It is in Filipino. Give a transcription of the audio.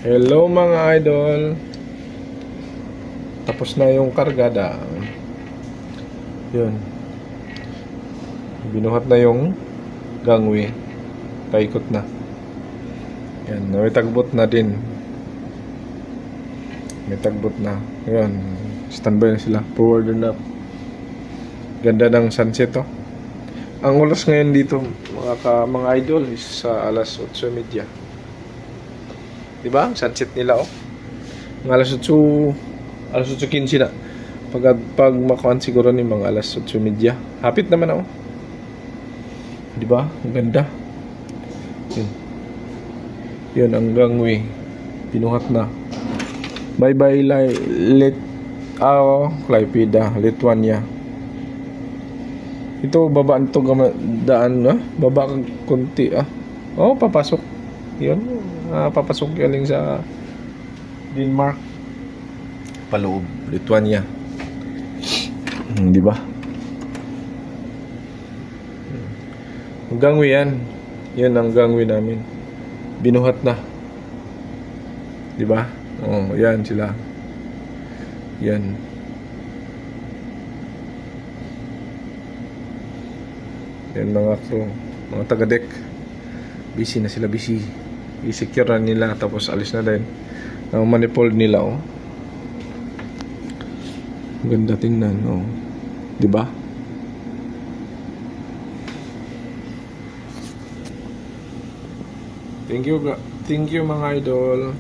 Hello mga idol. Tapos na yung kargada. Yun. Binuhat na yung gangway. Paikot na. Yan. May tagbot na din. May tagbot na. Yun. Standby na sila. Forward and up. Ganda ng sunset oh. Ang oras ngayon dito mga idol is sa alas 8:30. Diba? Ang sunset nila oh. Ang alas 8:15 na. Pag makuhan siguro ni mga alas 8:30. Hapit naman oh. Diba? Ang ganda. Yun. Yun ang gangway. Pinuhat na. Bye bye Klaipeda, Lithuania. Ito babaan to daan na. Baba kang kunti ah. Oh, papasok. Yun. Papasok galing sa Denmark. Paloob, Lithuania. Di ba? Ang gangway yan. Yan ang gangway namin. Binuhat na. Di ba? Oh, yan sila. Yan. Yan mga crew, mga taga-deck. Busy na sila, busy. I-secure na nila tapos alis na din. Ang manifold nila oh. Ganda tingnan oh. 'Di ba? Thank you mga idol.